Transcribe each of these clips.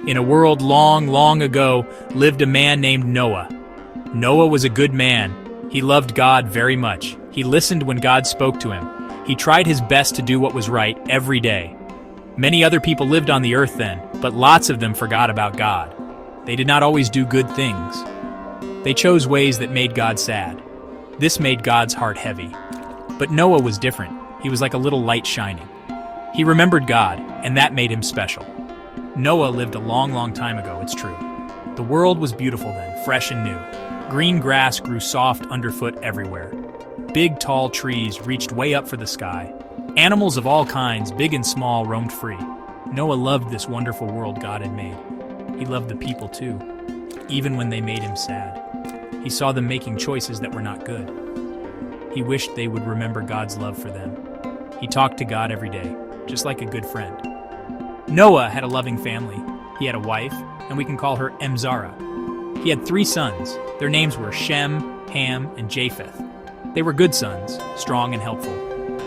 In a world long, long ago lived a man named Noah. Noah was a good man. He loved God very much. He listened when God spoke to him. He tried his best to do what was right every day. Many other people lived on the earth then, but lots of them forgot about God. They did not always do good things. They chose ways that made God sad. This made God's heart heavy. But Noah was different. He was like a little light shining. He remembered God, and that made him special. Noah lived a long, long time ago, it's true. The world was beautiful then, fresh and new. Green grass grew soft underfoot everywhere. Big, tall trees reached way up for the sky. Animals of all kinds, big and small, roamed free. Noah loved this wonderful world God had made. He loved the people too, even when they made him sad. He saw them making choices that were not good. He wished they would remember God's love for them. He talked to God every day, just like a good friend. Noah had a loving family. He had a wife, and we can call her Emzara. He had 3 sons. Their names were Shem, Ham, and Japheth. They were good sons, strong and helpful.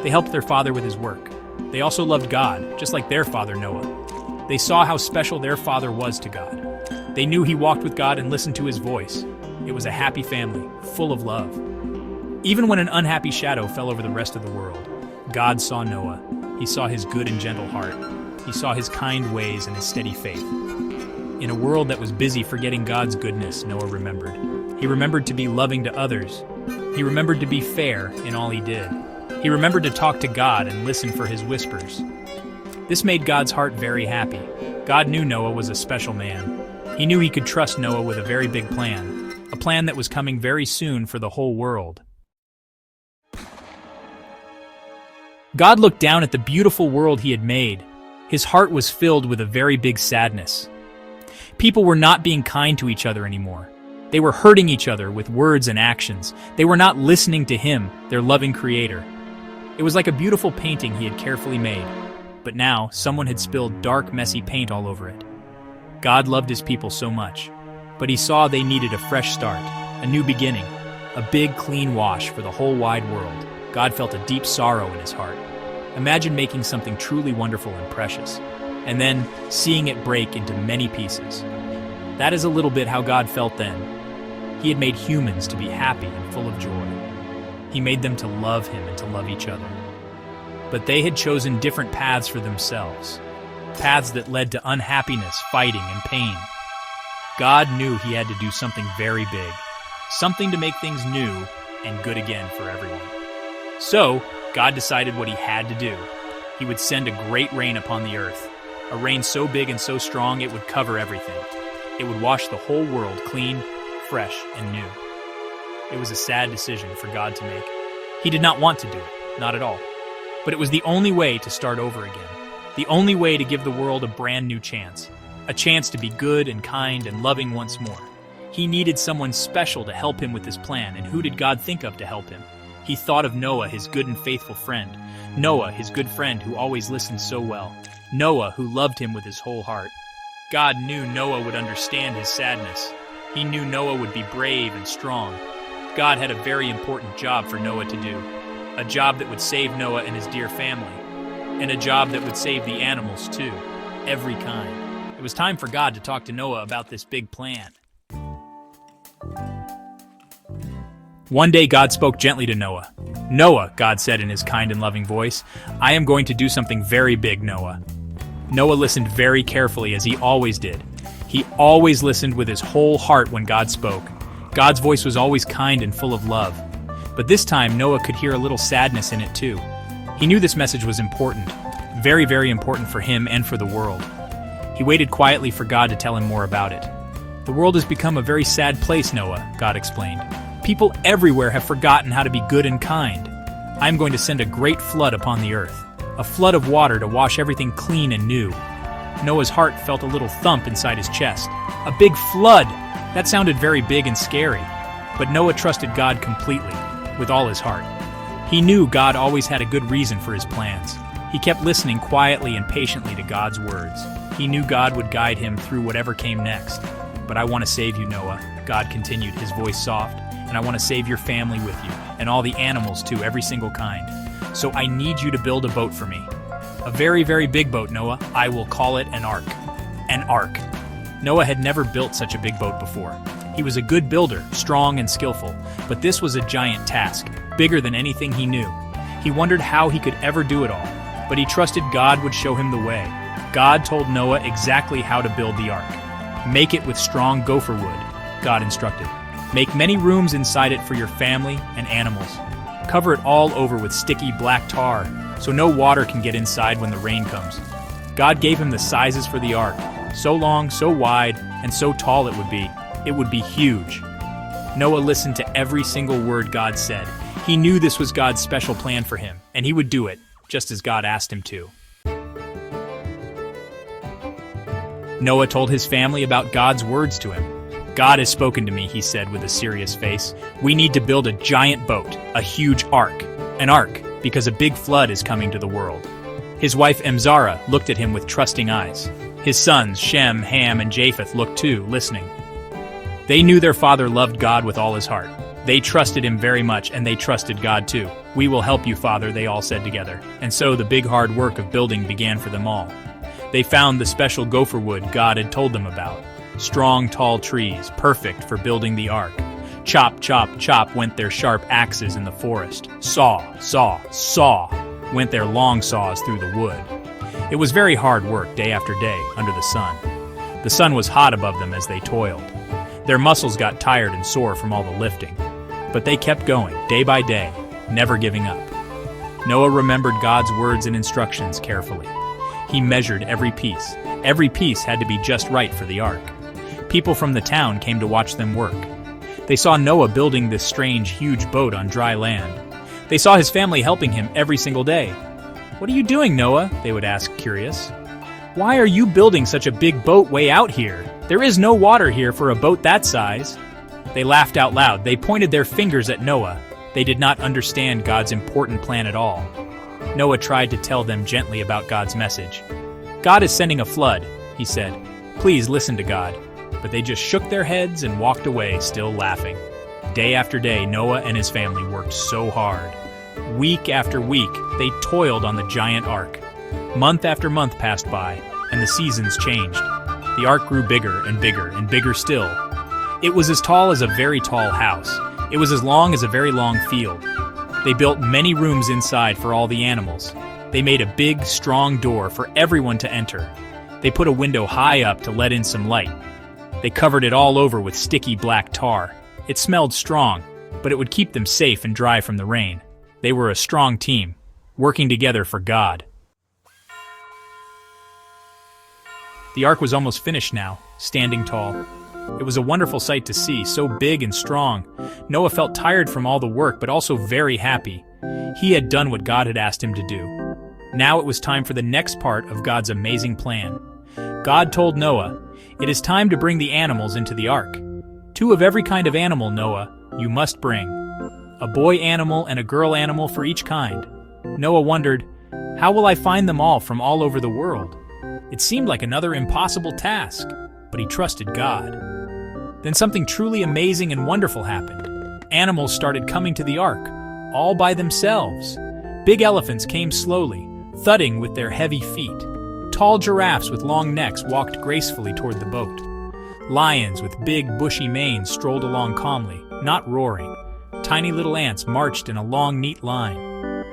They helped their father with his work. They also loved God, just like their father Noah. They saw how special their father was to God. They knew he walked with God and listened to his voice. It was a happy family, full of love. Even when an unhappy shadow fell over the rest of the world, God saw Noah. He saw his good and gentle heart. He saw his kind ways and his steady faith. In a world that was busy forgetting God's goodness, Noah remembered. He remembered to be loving to others. He remembered to be fair in all he did. He remembered to talk to God and listen for his whispers. This made God's heart very happy. God knew Noah was a special man. He knew he could trust Noah with a very big plan, a plan that was coming very soon for the whole world. God looked down at the beautiful world he had made. His heart was filled with a very big sadness. People were not being kind to each other anymore. They were hurting each other with words and actions. They were not listening to him, their loving creator. It was like a beautiful painting he had carefully made. But now, someone had spilled dark, messy paint all over it. God loved his people so much. But he saw they needed a fresh start, a new beginning, a big, clean wash for the whole wide world. God felt a deep sorrow in his heart. Imagine making something truly wonderful and precious, and then seeing it break into many pieces. That is a little bit how God felt then. He had made humans to be happy and full of joy. He made them to love him and to love each other. But they had chosen different paths for themselves, paths that led to unhappiness, fighting, and pain. God knew he had to do something very big, something to make things new and good again for everyone. So, God decided what he had to do. He would send a great rain upon the earth, a rain so big and so strong it would cover everything. It would wash the whole world clean, fresh, and new. It was a sad decision for God to make. He did not want to do it, not at all. But it was the only way to start over again, the only way to give the world a brand new chance, a chance to be good and kind and loving once more. He needed someone special to help him with his plan, and who did God think of to help him? He thought of Noah, his good and faithful friend. Noah, his good friend who always listened so well. Noah, who loved him with his whole heart. God knew Noah would understand his sadness. He knew Noah would be brave and strong. God had a very important job for Noah to do. A job that would save Noah and his dear family. And a job that would save the animals too. Every kind. It was time for God to talk to Noah about this big plan. One day God spoke gently to Noah. "Noah," God said in his kind and loving voice, "I am going to do something very big, Noah." Noah listened very carefully, as he always did. He always listened with his whole heart when God spoke. God's voice was always kind and full of love. But this time Noah could hear a little sadness in it too. He knew this message was important, very, very important for him and for the world. He waited quietly for God to tell him more about it. "The world has become a very sad place, Noah," God explained. "People everywhere have forgotten how to be good and kind. I am going to send a great flood upon the earth, a flood of water to wash everything clean and new." Noah's heart felt a little thump inside his chest. A big flood! That sounded very big and scary. But Noah trusted God completely, with all his heart. He knew God always had a good reason for his plans. He kept listening quietly and patiently to God's words. He knew God would guide him through whatever came next. "But I want to save you, Noah," God continued, his voice soft. "And I want to save your family with you, and all the animals too, every single kind. So I need you to build a boat for me. A very, very big boat, Noah. I will call it an ark." An ark. Noah had never built such a big boat before. He was a good builder, strong and skillful, but this was a giant task, bigger than anything he knew. He wondered how he could ever do it all, but he trusted God would show him the way. God told Noah exactly how to build the ark. Make it with strong gopher wood, God instructed. Make many rooms inside it for your family and animals. Cover it all over with sticky black tar, so no water can get inside when the rain comes. God gave him the sizes for the ark, so long, so wide, and so tall it would be. It would be huge. Noah listened to every single word God said. He knew this was God's special plan for him, and he would do it, just as God asked him to. Noah told his family about God's words to him. God has spoken to me, he said with a serious face. We need to build a giant boat, a huge ark. An ark, because a big flood is coming to the world. His wife Emzara looked at him with trusting eyes. His sons, Shem, Ham, and Japheth looked too, listening. They knew their father loved God with all his heart. They trusted him very much, and they trusted God too. We will help you, Father, they all said together. And so the big hard work of building began for them all. They found the special gopher wood God had told them about. Strong, tall trees, perfect for building the ark. Chop, chop, chop went their sharp axes in the forest. Saw, saw, saw went their long saws through the wood. It was very hard work day after day under the sun. The sun was hot above them as they toiled. Their muscles got tired and sore from all the lifting. But they kept going, day by day, never giving up. Noah remembered God's words and instructions carefully. He measured every piece. Every piece had to be just right for the ark. People from the town came to watch them work. They saw Noah building this strange, huge boat on dry land. They saw his family helping him every single day. "What are you doing, Noah?" they would ask, curious. "Why are you building such a big boat way out here? There is no water here for a boat that size." They laughed out loud. They pointed their fingers at Noah. They did not understand God's important plan at all. Noah tried to tell them gently about God's message. "God is sending a flood," he said. "Please listen to God." But they just shook their heads and walked away, still laughing. Day after day, Noah and his family worked so hard. Week after week, they toiled on the giant ark. Month after month passed by, and the seasons changed. The ark grew bigger and bigger and bigger still. It was as tall as a very tall house. It was as long as a very long field. They built many rooms inside for all the animals. They made a big, strong door for everyone to enter. They put a window high up to let in some light. They covered it all over with sticky black tar. It smelled strong, but it would keep them safe and dry from the rain. They were a strong team, working together for God. The ark was almost finished now, standing tall. It was a wonderful sight to see, so big and strong. Noah felt tired from all the work, but also very happy. He had done what God had asked him to do. Now it was time for the next part of God's amazing plan. God told Noah, "It is time to bring the animals into the ark. 2 of every kind of animal, Noah, you must bring. A boy animal and a girl animal for each kind." Noah wondered, "How will I find them all from all over the world?" It seemed like another impossible task, but he trusted God. Then something truly amazing and wonderful happened. Animals started coming to the ark, all by themselves. Big elephants came slowly, thudding with their heavy feet. Tall giraffes with long necks walked gracefully toward the boat. Lions with big, bushy manes strolled along calmly, not roaring. Tiny little ants marched in a long, neat line.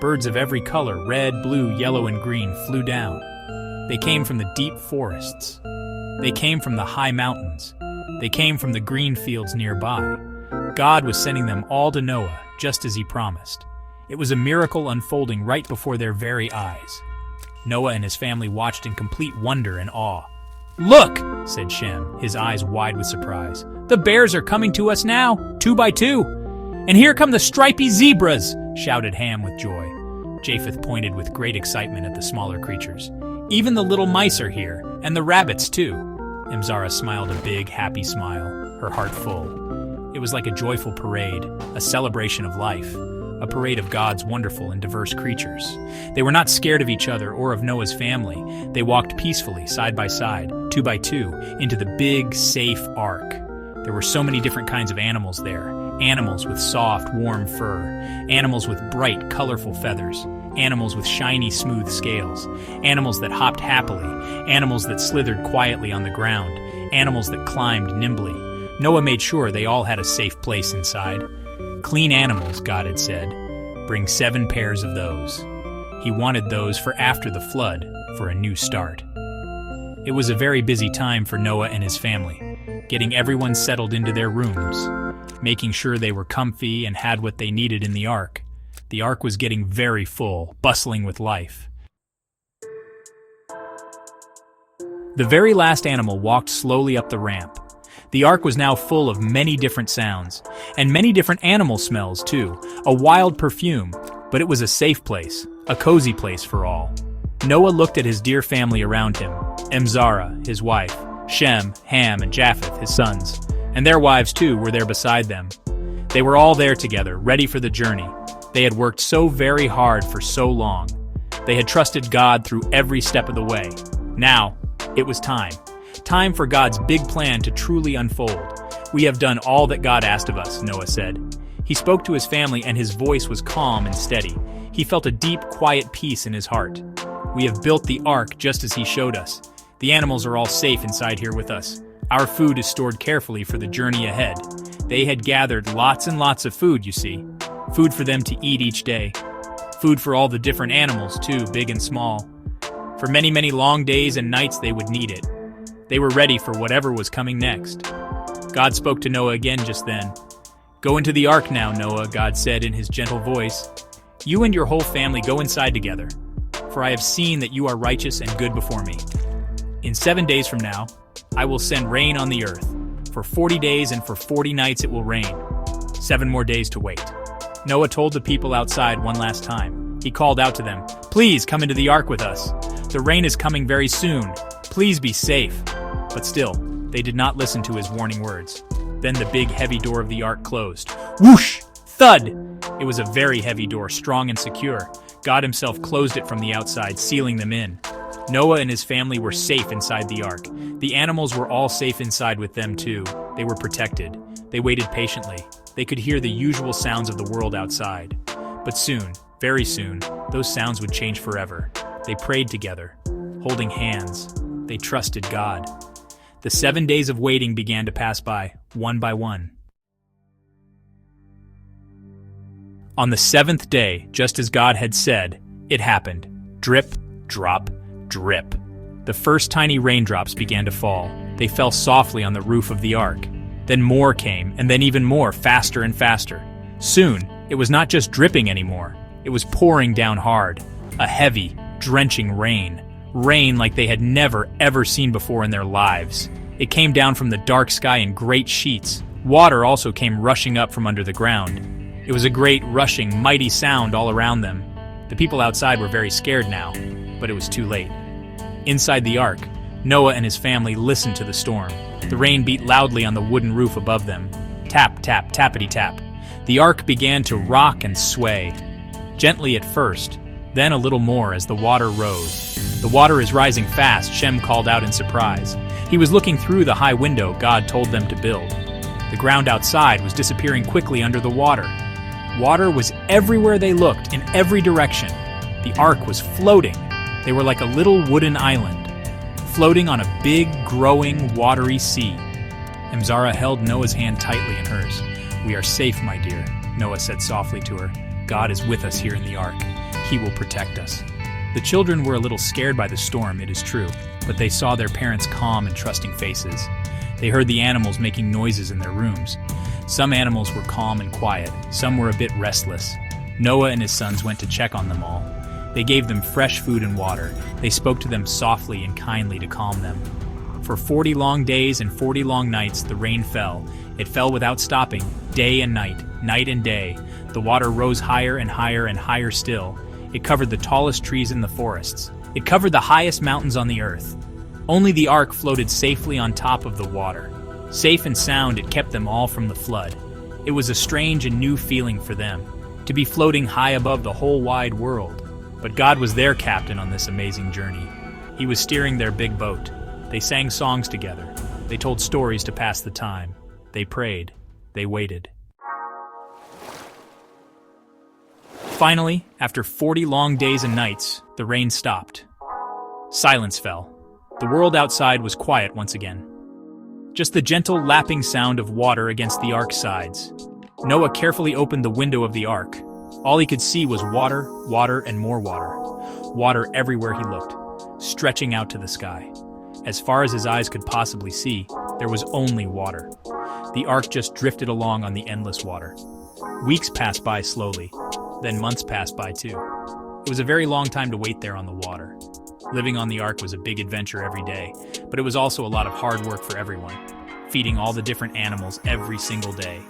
Birds of every color, red, blue, yellow, and green, flew down. They came from the deep forests. They came from the high mountains. They came from the green fields nearby. God was sending them all to Noah, just as he promised. It was a miracle unfolding right before their very eyes. Noah and his family watched in complete wonder and awe. "Look," said Shem, his eyes wide with surprise. "The bears are coming to us now, 2 by 2. And here come the stripy zebras," shouted Ham with joy. Japheth pointed with great excitement at the smaller creatures. "Even the little mice are here, and the rabbits too." Emzara smiled a big, happy smile, her heart full. It was like a joyful parade, a celebration of life, a parade of God's wonderful and diverse creatures. They were not scared of each other or of Noah's family. They walked peacefully, side by side, 2 by 2, into the big, safe ark. There were so many different kinds of animals there. Animals with soft, warm fur. Animals with bright, colorful feathers. Animals with shiny, smooth scales. Animals that hopped happily. Animals that slithered quietly on the ground. animals that climbed nimbly. Noah made sure they all had a safe place inside. Clean animals, God had said. Bring 7 pairs of those. He wanted those for after the flood, for a new start. It was a very busy time for Noah and his family, getting everyone settled into their rooms, making sure they were comfy and had what they needed in the ark. The ark was getting very full, bustling with life. The very last animal walked slowly up the ramp. The ark was now full of many different sounds, and many different animal smells too, a wild perfume, but it was a safe place, a cozy place for all. Noah looked at his dear family around him, Emzara, his wife, Shem, Ham, and Japheth, his sons, and their wives too were there beside them. They were all there together, ready for the journey. They had worked so very hard for so long. They had trusted God through every step of the way. Now, it was time. Time for God's big plan to truly unfold. We have done all that God asked of us, Noah said. He spoke to his family and his voice was calm and steady. He felt a deep, quiet peace in his heart. We have built the ark just as he showed us. The animals are all safe inside here with us. Our food is stored carefully for the journey ahead. They had gathered lots and lots of food, you see. Food for them to eat each day. Food for all the different animals too, big and small. For many, many long days and nights they would need it. They were ready for whatever was coming next. God spoke to Noah again just then. Go into the ark now, Noah, God said in his gentle voice. You and your whole family go inside together, for I have seen that you are righteous and good before me. In 7 days from now, I will send rain on the earth. For 40 days and for 40 nights it will rain. 7 more days to wait. Noah told the people outside one last time. He called out to them, please come into the ark with us. The rain is coming very soon. Please be safe. But still, they did not listen to his warning words. Then the big, heavy door of the ark closed. Whoosh! Thud! It was a very heavy door, strong and secure. God himself closed it from the outside, sealing them in. Noah and his family were safe inside the ark. The animals were all safe inside with them too. They were protected. They waited patiently. They could hear the usual sounds of the world outside. But soon, very soon, those sounds would change forever. They prayed together, holding hands. They trusted God. The 7 days of waiting began to pass by, one by one. On the 7th day, just as God had said, it happened. Drip, drop, drip. The first tiny raindrops began to fall. They fell softly on the roof of the ark. Then more came, and then even more, faster and faster. Soon, it was not just dripping anymore. It was pouring down hard. A heavy, drenching rain. Rain like they had never, ever seen before in their lives. It came down from the dark sky in great sheets. Water also came rushing up from under the ground. It was a great, rushing, mighty sound all around them. The people outside were very scared now, but it was too late. Inside the ark, Noah and his family listened to the storm. The rain beat loudly on the wooden roof above them. Tap, tap, tappity-tap. The ark began to rock and sway. Gently at first, then a little more as the water rose. The water is rising fast, Shem called out in surprise. He was looking through the high window God told them to build. The ground outside was disappearing quickly under the water. Water was everywhere they looked, in every direction. The ark was floating. They were like a little wooden island, floating on a big, growing, watery sea. Emzara held Noah's hand tightly in hers. We are safe, my dear, Noah said softly to her. God is with us here in the ark. He will protect us. The children were a little scared by the storm, it is true, but they saw their parents' calm and trusting faces. They heard the animals making noises in their rooms. Some animals were calm and quiet, some were a bit restless. Noah and his sons went to check on them all. They gave them fresh food and water. They spoke to them softly and kindly to calm them. For 40 long days and 40 long nights the rain fell. It fell without stopping, day and night and day. The water rose higher and higher and higher still. It covered the tallest trees in the forests. It covered the highest mountains on the earth. Only the ark floated safely on top of the water. Safe and sound, it kept them all from the flood. It was a strange and new feeling for them, to be floating high above the whole wide world. But God was their captain on this amazing journey. He was steering their big boat. They sang songs together. They told stories to pass the time. They prayed. They waited. Finally, after 40 long days and nights, the rain stopped. Silence fell. The world outside was quiet once again. just the gentle lapping sound of water against the ark's sides. Noah carefully opened the window of the ark. All he could see was water, water, and more water. Water everywhere he looked, stretching out to the sky. As far as his eyes could possibly see, there was only water. The ark just drifted along on the endless water. Weeks passed by slowly, then months passed by too. It was a very long time to wait there on the water. Living on the ark was a big adventure every day, but it was also a lot of hard work for everyone. Feeding all the different animals every single day,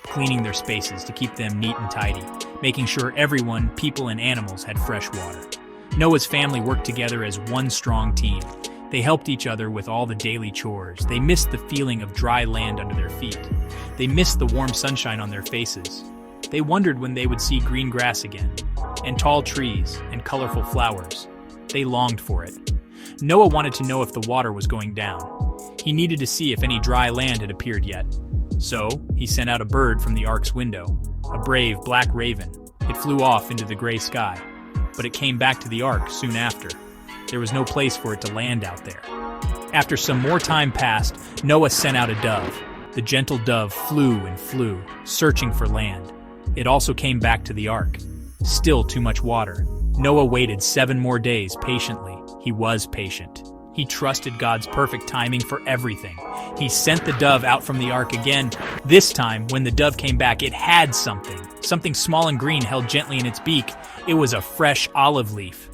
cleaning their spaces to keep them neat and tidy, making sure everyone, people and animals, had fresh water. Noah's family worked together as one strong team. They helped each other with all the daily chores. They missed the feeling of dry land under their feet. They missed the warm sunshine on their faces. They wondered when they would see green grass again, and tall trees, and colorful flowers. They longed for it. Noah wanted to know if the water was going down. He needed to see if any dry land had appeared yet. So, he sent out a bird from the ark's window, a brave black raven. It flew off into the gray sky, but it came back to the ark soon after. There was no place for it to land out there. After some more time passed, Noah sent out a dove. The gentle dove flew and flew, searching for land. It also came back to the ark. Still too much water. Noah waited 7 more days patiently. He was patient. He trusted God's perfect timing for everything. He sent the dove out from the ark again. This time, when the dove came back, it had something small and green held gently in its beak. It was a fresh olive leaf.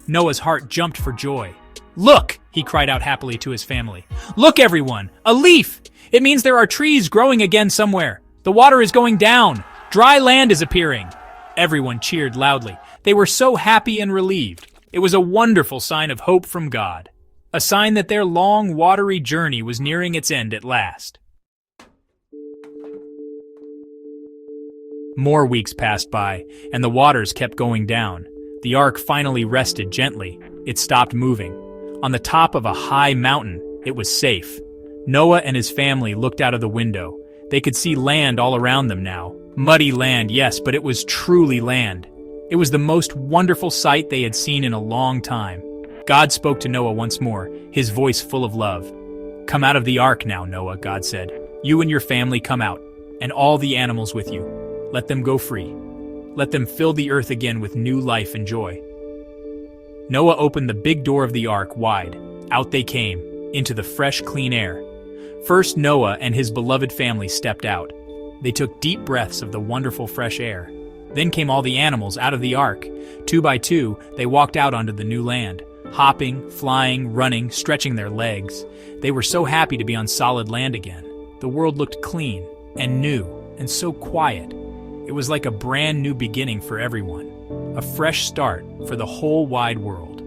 Noah's heart jumped for joy. "Look!" he cried out happily to his family. "Look, everyone! A leaf! It means there are trees growing again somewhere. The water is going down. Dry land is appearing." Everyone cheered loudly. They were so happy and relieved. It was a wonderful sign of hope from God. A sign that their long, watery journey was nearing its end at last. More weeks passed by, and the waters kept going down. The ark finally rested gently. It stopped moving. On the top of a high mountain, it was safe. Noah and his family looked out of the window. They could see land all around them now. Muddy land, yes, but it was truly land. It was the most wonderful sight they had seen in a long time. God spoke to Noah once more, his voice full of love. "Come out of the ark now, Noah," God said. "You and your family come out, and all the animals with you. Let them go free. Let them fill the earth again with new life and joy." Noah opened the big door of the ark wide. Out they came, into the fresh, clean air. First, Noah and his beloved family stepped out. They took deep breaths of the wonderful fresh air. Then came all the animals out of the ark. 2 by 2, they walked out onto the new land, hopping, flying, running, stretching their legs. They were so happy to be on solid land again. The world looked clean and new and so quiet. It was like a brand new beginning for everyone, a fresh start for the whole wide world.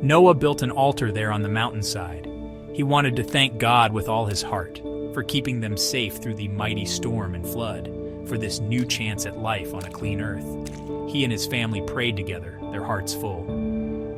Noah built an altar there on the mountainside. He wanted to thank God with all his heart for keeping them safe through the mighty storm and flood, for this new chance at life on a clean earth. He and his family prayed together, their hearts full.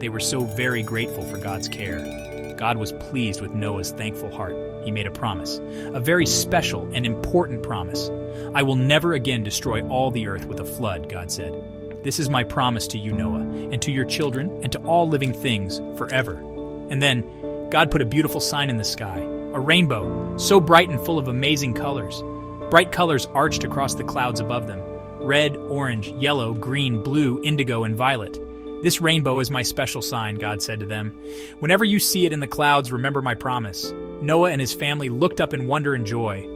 They were so very grateful for God's care. God was pleased with Noah's thankful heart. He made a promise, a very special and important promise. "I will never again destroy all the earth with a flood," God said. "This is my promise to you, Noah, and to your children, and to all living things, forever." And then, God put a beautiful sign in the sky, a rainbow, so bright and full of amazing colors. Bright colors arched across the clouds above them. Red, orange, yellow, green, blue, indigo, and violet. "This rainbow is my special sign," God said to them. "Whenever you see it in the clouds, remember my promise." Noah and his family looked up in wonder and joy.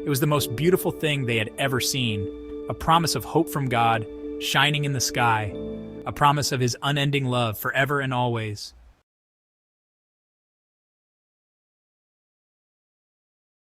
It was the most beautiful thing they had ever seen. A promise of hope from God, shining in the sky. A promise of his unending love forever and always.